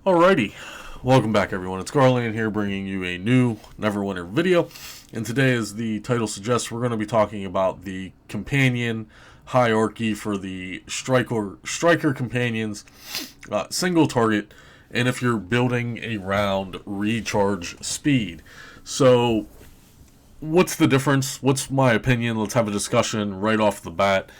Alrighty, welcome back everyone. It's Garlaanx here bringing you a new Neverwinter video. And today, as the title suggests, we're going to be talking about the companion hierarchy for the striker companions, single target, and if you're building around recharge speed. So, what's the difference? What's my opinion? Let's have a discussion right off the bat.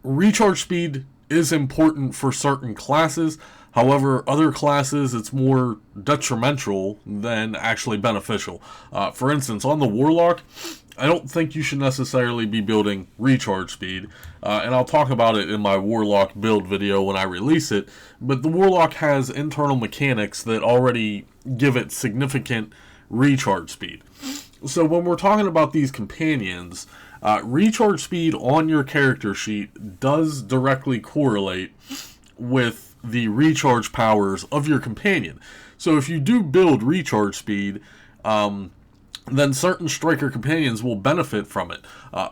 Recharge speed is important for certain classes. However, other classes, it's more detrimental than actually beneficial. For instance, on the Warlock, I don't think you should necessarily be building recharge speed. And I'll talk about it in my Warlock build video when I release it. But the Warlock has internal mechanics that already give it significant recharge speed. So when we're talking about these companions, recharge speed on your character sheet does directly correlate with the recharge powers of your companion. So if you do build recharge speed, then certain striker companions will benefit from it,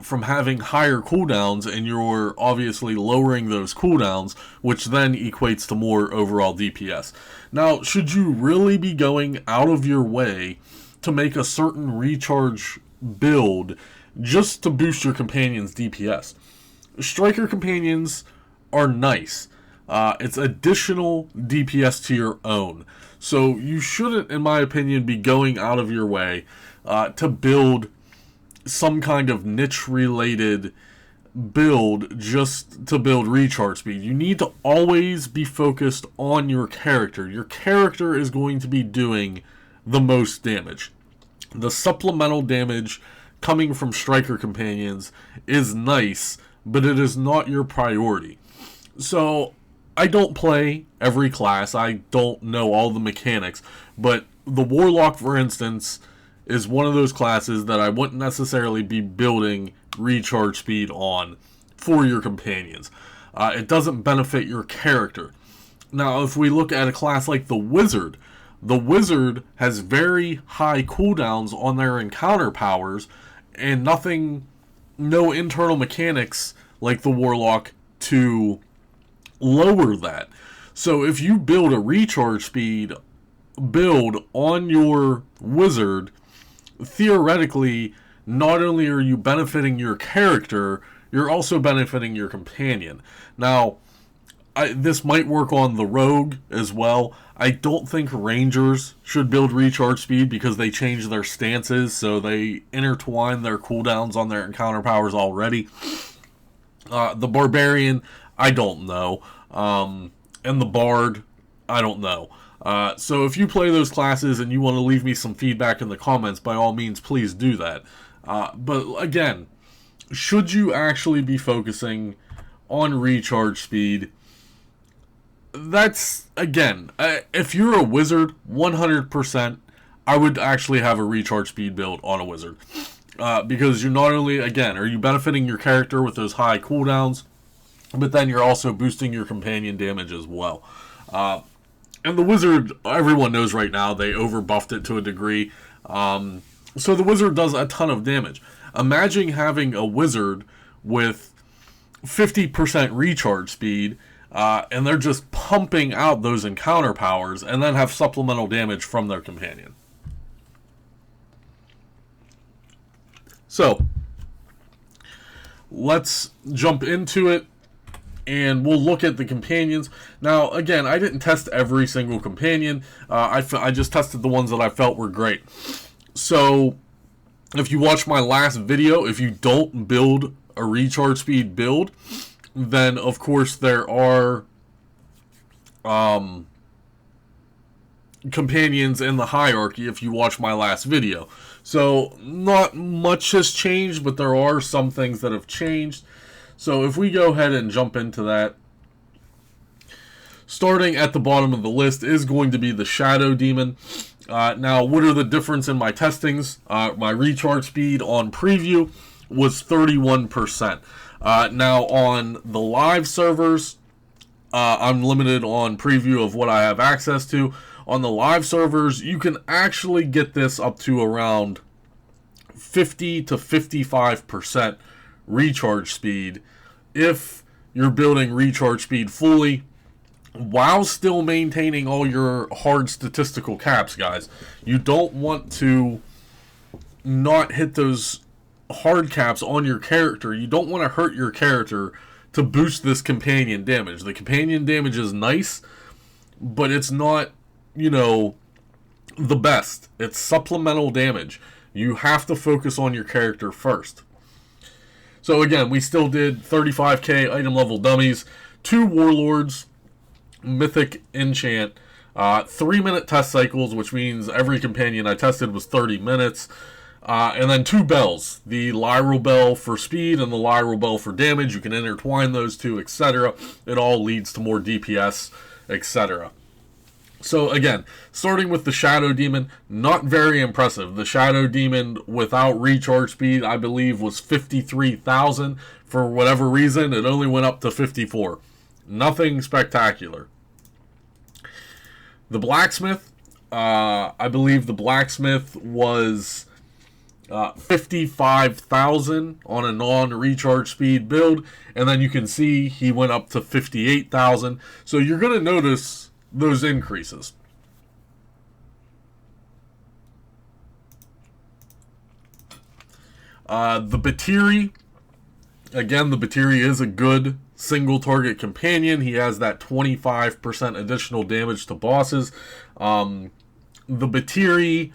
from having higher cooldowns, and you're obviously lowering those cooldowns, which then equates to more overall DPS. Now, should you really be going out of your way to make a certain recharge build just to boost your companion's DPS? Striker companions are nice. It's additional DPS to your own. So you shouldn't, in my opinion, be going out of your way to build some kind of niche-related build just to build recharge speed. You need to always be focused on your character. Your character is going to be doing the most damage. The supplemental damage coming from striker companions is nice, but it is not your priority. So I don't play every class. I don't know all the mechanics. But the Warlock, for instance, is one of those classes that I wouldn't necessarily be building recharge speed on for your companions. It doesn't benefit your character. Now, if we look at a class like the Wizard has very high cooldowns on their encounter powers and no internal mechanics like the Warlock to lower that. So if you build a recharge speed build on your Wizard, theoretically, not only are you benefiting your character, you're also benefiting your companion. Now, this might work on the Rogue as well. I don't think Rangers should build recharge speed because they change their stances, so they intertwine their cooldowns on their encounter powers already. The Barbarian, I don't know. And the Bard, I don't know. So if you play those classes and you want to leave me some feedback in the comments, by all means, please do that. But again, should you actually be focusing on recharge speed? That's, again, if you're a Wizard, 100%, I would actually have a recharge speed build on a Wizard. Because you're not only, again, are you benefiting your character with those high cooldowns, but then you're also boosting your companion damage as well. And the Wizard, everyone knows right now, they overbuffed it to a degree. So the Wizard does a ton of damage. Imagine having a Wizard with 50% recharge speed, and they're just pumping out those encounter powers, and then have supplemental damage from their companion. So, let's jump into it, and we'll look at the companions. Now, again, I didn't test every single companion. I just tested the ones that I felt were great. So, if you watch my last video, if you don't build a recharge speed build, then, of course, there are companions in the hierarchy if you watch my last video. So, not much has changed, but there are some things that have changed. So if we go ahead and jump into that, starting at the bottom of the list is going to be the Shadow Demon. Now, what are the difference in my testings? My recharge speed on preview was 31%. Now, on the live servers, I'm limited on preview of what I have access to. On the live servers, you can actually get this up to around 50 to 55% recharge speed if you're building recharge speed fully while still maintaining all your hard statistical caps, guys. You don't want to not hit those hard caps on your character. You don't want to hurt your character to boost this companion damage. The companion damage is nice, but it's not, the best. It's supplemental damage. You have to focus on your character first. So again, we still did 35k item level dummies, 2 warlords, mythic enchant, 3-minute test cycles, which means every companion I tested was 30 minutes, and then 2 bells, the Lyral Bell for speed and the Lyral Bell for damage. You can intertwine those two, etc. It all leads to more DPS, etc. So again, starting with the Shadow Demon, not very impressive. The Shadow Demon without recharge speed, I believe, was 53,000. For whatever reason, it only went up to 54. Nothing spectacular. The Blacksmith, I believe the Blacksmith was 55,000 on a non-recharge speed build, and then you can see he went up to 58,000. So you're going to notice those increases. The Batiri, again, the Batiri is a good single target companion. He has that 25% additional damage to bosses. The Batiri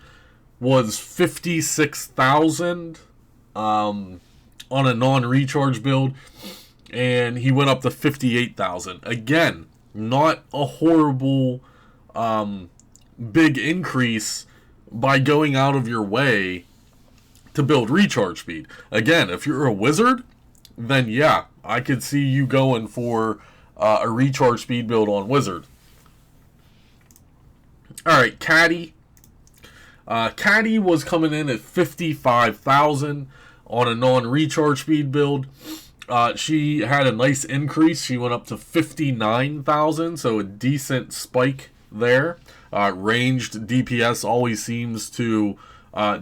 was 56,000 on a non-recharge build, and he went up to 58,000. Again, not a horrible big increase by going out of your way to build recharge speed. Again, if you're a wizard, then yeah, I could see you going for a recharge speed build on wizard. Alright, Caddy. Caddy was coming in at 55,000 on a non-recharge speed build. She had a nice increase. She went up to 59,000, so a decent spike there. Ranged DPS always seems to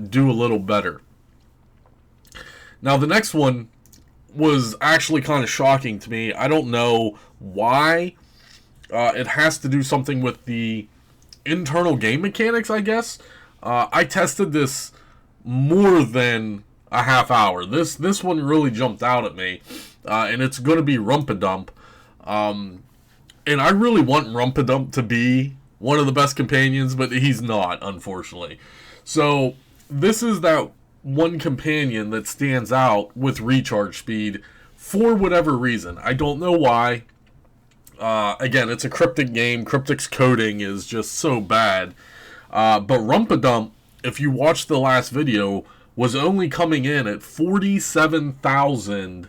do a little better. Now, the next one was actually kind of shocking to me. I don't know why. It has to do something with the internal game mechanics, I guess. I tested this more than a half hour. This one really jumped out at me, and it's going to be Rumpadump. And I really want Rumpadump to be one of the best companions, but he's not, unfortunately. So this is that one companion that stands out with recharge speed for whatever reason. I don't know why. Again, it's a Cryptic game. Cryptic's coding is just so bad. But Rumpadump, if you watched the last video, was only coming in at 47,000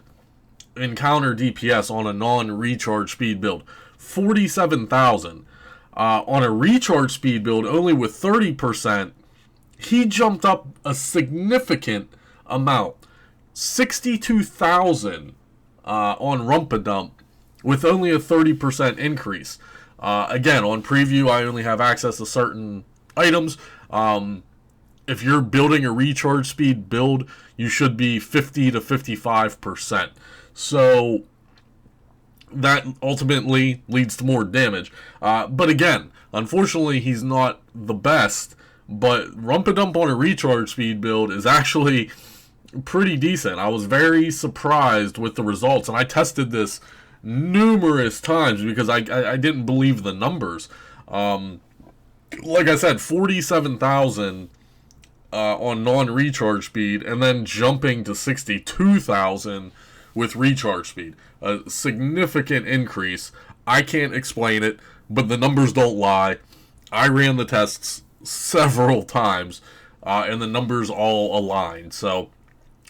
encounter DPS on a non-recharge speed build. 47,000. On a recharge speed build, only with 30%, he jumped up a significant amount. 62,000 on Rumpadump with only a 30% increase. Again, on preview, I only have access to certain items. If you're building a recharge speed build, you should be 50 to 55%. So that ultimately leads to more damage. But again, unfortunately, he's not the best. But Rumpadump on a recharge speed build is actually pretty decent. I was very surprised with the results, and I tested this numerous times because I didn't believe the numbers. Like I said, 47,000 on non-recharge speed, and then jumping to 62,000 with recharge speed. A significant increase. I can't explain it, but the numbers don't lie. I ran the tests several times, and the numbers all align. So,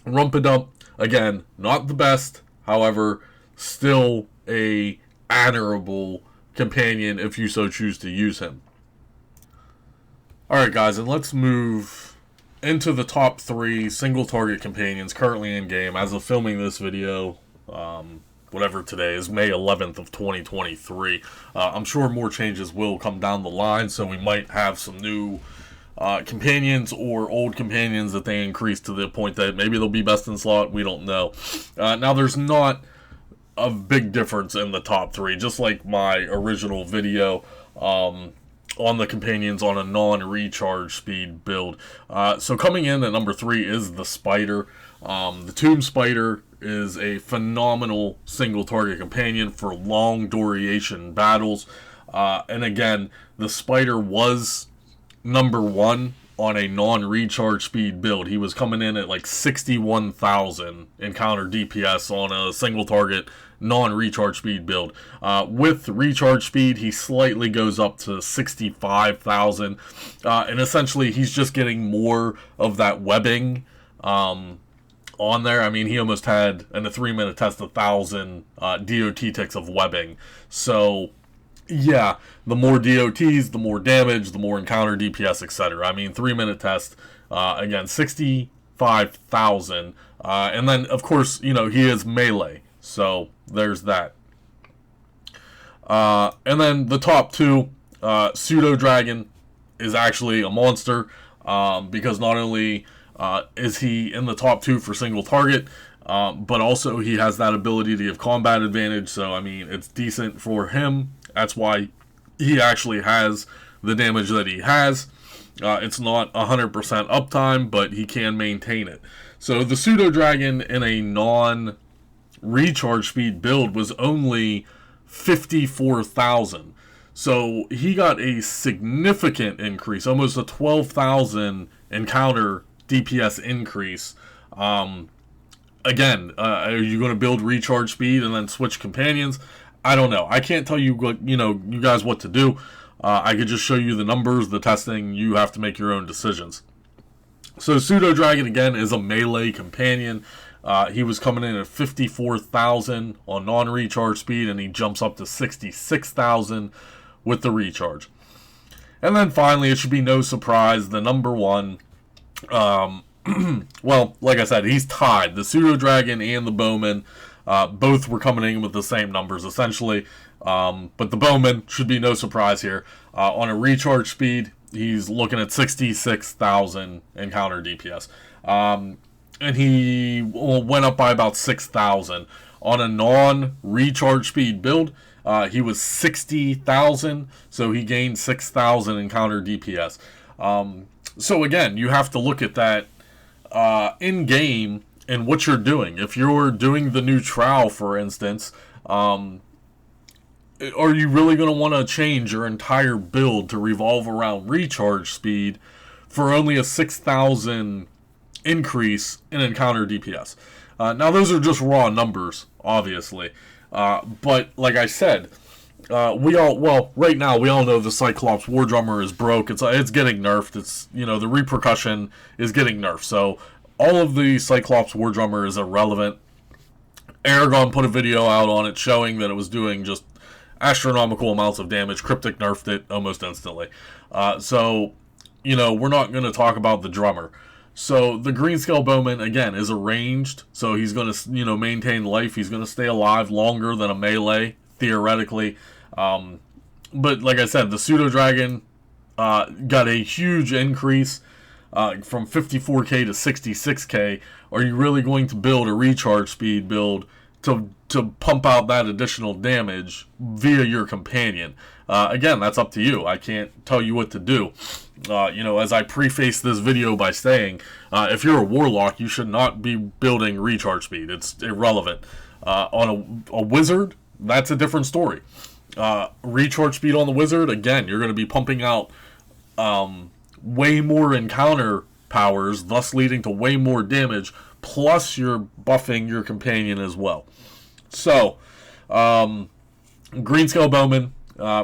Rumpadump, again, not the best, however, still a honorable companion if you so choose to use him. Alright guys, and let's move into the top 3 single target companions currently in game. As of filming this video, whatever today is, May 11th of 2023. I'm sure more changes will come down the line, so we might have some new companions or old companions that they increase to the point that maybe they'll be best in slot. We don't know. Now, there's not a big difference in the top three, just like my original video on the companions on a non-recharge speed build. So coming in at number 3 is the Spider. The Tomb Spider is a phenomenal single target companion for long duration battles. And again, the Spider was number 1 on a non-recharge speed build. He was coming in at like 61,000 encounter DPS on a single target non-recharge speed build. With recharge speed, he slightly goes up to 65,000, and essentially he's just getting more of that webbing on there. I mean, he almost had in a 3-minute test 1,000 DOT ticks of webbing. So yeah, the more DOTs, the more damage, the more encounter DPS, etc. I mean, 3-minute test, again, 65,000. And then, of course, he is melee. So, there's that. And then the top 2, Pseudo Dragon is actually a monster, because not only is he in the top 2 for single target, but also he has that ability to give combat advantage. So, I mean, it's decent for him. That's why he actually has the damage that he has. It's not 100% uptime, but he can maintain it. So the Pseudo Dragon in a non-recharge speed build was only 54,000. So he got a significant increase, almost a 12,000 encounter DPS increase. Again, are you going to build recharge speed and then switch companions? I don't know. I can't tell you what, you guys what to do. I could just show you the numbers, the testing. You have to make your own decisions. So Pseudo Dragon, again, is a melee companion. He was coming in at 54,000 on non-recharge speed, and he jumps up to 66,000 with the recharge. And then finally, it should be no surprise, the number 1, well, like I said, he's tied. The Pseudo Dragon and the Bowman, both were coming in with the same numbers, essentially. But the Bowman should be no surprise here. On a recharge speed, he's looking at 66,000 encounter DPS. And he went up by about 6,000. On a non-recharge speed build, he was 60,000, so he gained 6,000 encounter DPS. So again, you have to look at that in-game and what you're doing. If you're doing the new trowel, for instance, are you really going to want to change your entire build to revolve around recharge speed for only a 6,000 increase in encounter DPS? Now, those are just raw numbers, obviously. But, like I said, right now, we all know the Cyclops War Drummer is broke. It's getting nerfed. It's, the repercussion is getting nerfed. So, all of the Cyclops War Drummer is irrelevant. Aragon put a video out on it showing that it was doing just astronomical amounts of damage. Cryptic nerfed it almost instantly. So, we're not going to talk about the drummer. So, the Greenscale Bowman, again, is a ranged. So, he's going to, maintain life. He's going to stay alive longer than a melee, theoretically. But, like I said, the Pseudo Dragon got a huge increase from 54k to 66k. Are you really going to build a recharge speed build to pump out that additional damage via your companion? Again, that's up to you. I can't tell you what to do. As I preface this video by saying, if you're a Warlock, you should not be building recharge speed. It's irrelevant. On a Wizard, that's a different story. Recharge speed on the Wizard, again, you're going to be pumping out way more encounter powers, thus leading to way more damage, plus you're buffing your companion as well. So, Greenscale Bowman,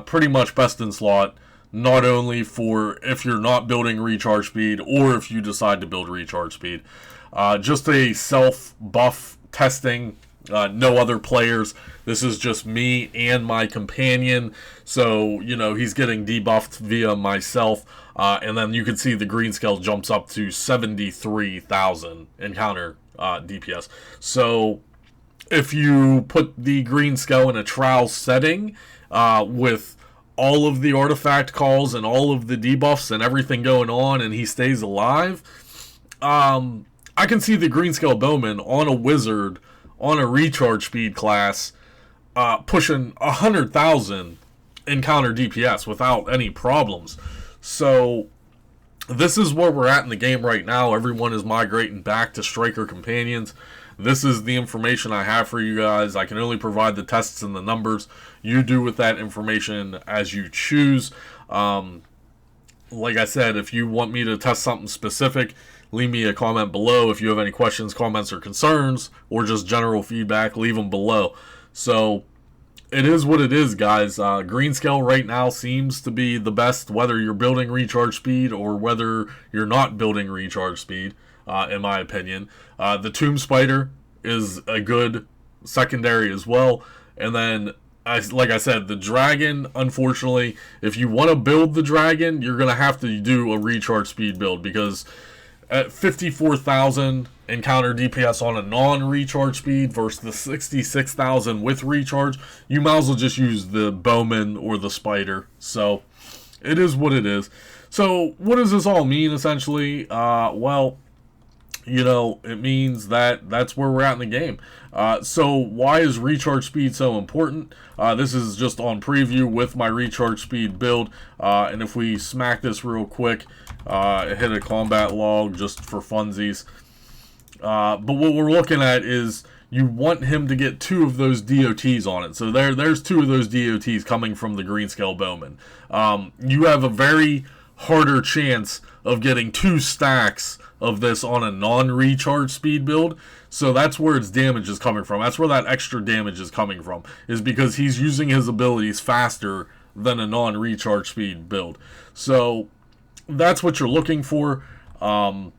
pretty much best in slot, not only for if you're not building recharge speed or if you decide to build recharge speed. Just a self-buff testing, no other players. This is just me and my companion. So, he's getting debuffed via myself. And then you can see the Greenscale jumps up to 73,000 encounter DPS. So, if you put the Greenscale in a trowel setting with all of the artifact calls and all of the debuffs and everything going on and he stays alive, I can see the Greenscale Bowman on a Wizard on a recharge speed class pushing 100,000 encounter DPS without any problems. So this is where we're at in the game right now. Everyone is migrating back to Striker Companions. This is the information I have for you guys. I can only provide the tests and the numbers. You do with that information as you choose. Like I said, if you want me to test something specific, leave me a comment below. If you have any questions, comments, or concerns, or just general feedback, leave them below. So it is what it is, guys. Greenscale right now seems to be the best, whether you're building recharge speed or whether you're not building recharge speed, in my opinion. The Tomb Spider is a good secondary as well. And then, like I said, the Dragon, unfortunately, if you want to build the Dragon, you're going to have to do a recharge speed build, because at 54,000 encounter DPS on a non-recharge speed versus the 66,000 with recharge, you might as well just use the Bowman or the Spider. So it is what it is. So what does this all mean, essentially? Well, you know, it means that that's where we're at in the game. So why is recharge speed so important? This is just on preview with my recharge speed build. And if we smack this real quick, hit a combat log just for funsies. But what we're looking at is you want him to get 2 of those DOTs on it. So there's 2 of those DOTs coming from the Greenscale Bowman. You have a very harder chance of getting 2 stacks of this on a non-recharge speed build. So that's where its damage is coming from. That's where that extra damage is coming from, is because he's using his abilities faster than a non-recharge speed build. So that's what you're looking for. And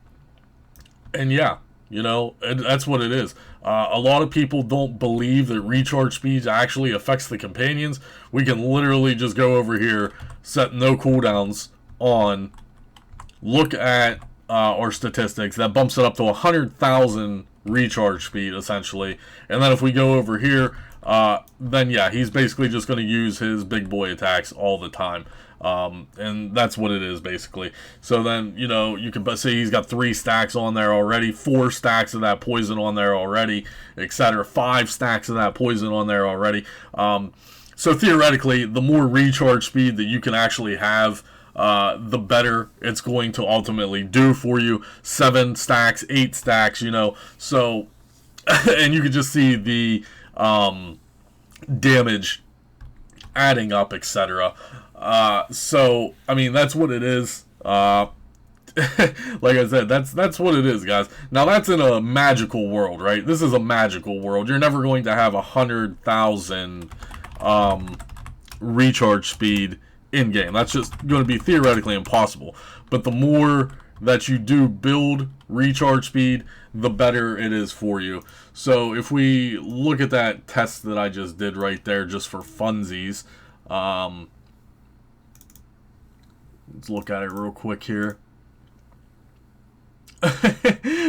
yeah, you know, that's what it is. A lot of people don't believe that recharge speed actually affects the companions. We can literally just go over here, set no cooldowns on, look at our statistics. That bumps it up to 100,000 recharge speed, essentially. And then if we go over here, then yeah, he's basically just going to use his big boy attacks all the time. And that's what it is, basically. So then, you know, you can say he's got 3 stacks on there already, 4 stacks of that poison on there already, etc. 5 stacks of that poison on there already. So theoretically, the more recharge speed that you can actually have, the better it's going to ultimately do for you. 7 stacks, 8 stacks, you know. So, and you can just see the damage adding up, etc. So, I mean, that's what it is. Like I said, that's what it is, guys. Now, that's in a magical world, right? This is a magical world. You're never going to have 100,000 recharge speed in-game. That's just going to be theoretically impossible. But the more that you do build recharge speed, the better it is for you. So if we look at that test that I just did right there, just for funsies, let's look at it real quick here.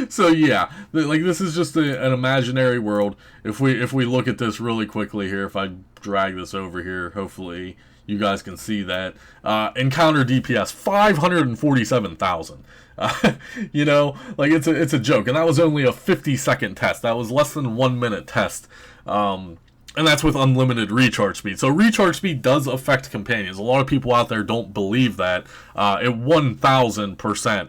So yeah, like, this is just an imaginary world. If we look at this really quickly here, if I drag this over here, hopefully you guys can see that. Encounter DPS 547,000. You know, like, it's a joke, and that was only a 50-second test. That was less than 1 minute test. And that's with unlimited recharge speed. So recharge speed does affect companions. A lot of people out there don't believe that. It 1,000%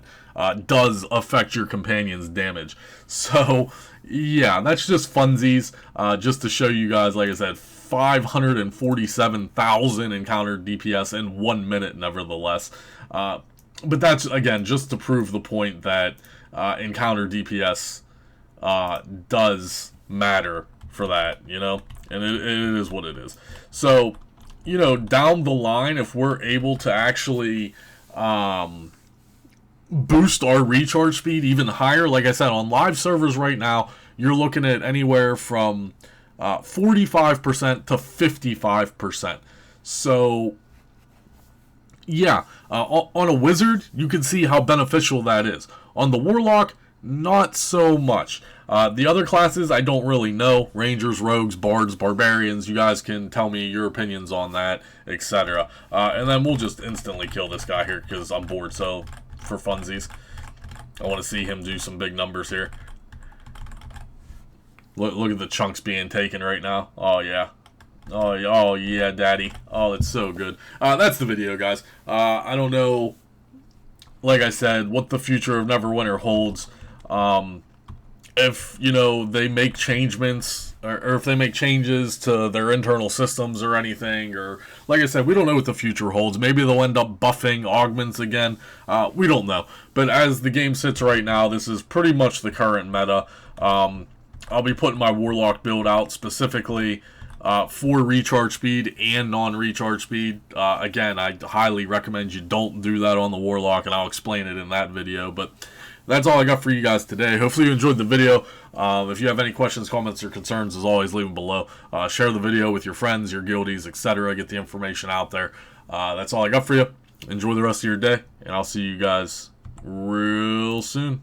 does affect your companion's damage. So yeah, that's just funsies, just to show you guys. Like I said, 547,000 encounter DPS in 1 minute, nevertheless. But that's, again, just to prove the point that encounter DPS does matter for that, you know? And it is what it is. So, you know, down the line, if we're able to actually boost our recharge speed even higher, like I said, on live servers right now, you're looking at anywhere from 45% to 55%. So, yeah, on a wizard, you can see how beneficial that is. On the warlock, not so much. The other classes, I don't really know. Rangers, rogues, bards, barbarians, you guys can tell me your opinions on that, etc. And then we'll just instantly kill this guy here because I'm bored, so for funsies. I want to see him do some big numbers here. Look at the chunks being taken right now. Oh, yeah. Oh yeah, daddy. Oh, it's so good. That's the video, guys. I don't know, like I said, what the future of Neverwinter holds. If, they make changements, or if they make changes to their internal systems or anything, or, like I said, we don't know what the future holds. Maybe they'll end up buffing augments again. We don't know. But as the game sits right now, this is pretty much the current meta. I'll be putting my Warlock build out specifically for recharge speed and non-recharge speed. Again, I highly recommend you don't do that on the Warlock, and I'll explain it in that video. But that's all I got for you guys today. Hopefully you enjoyed the video. If you have any questions, comments, or concerns, as always, leave them below. Share the video with your friends, your guildies, etc. Get the information out there. That's all I got for you. Enjoy the rest of your day, and I'll see you guys real soon.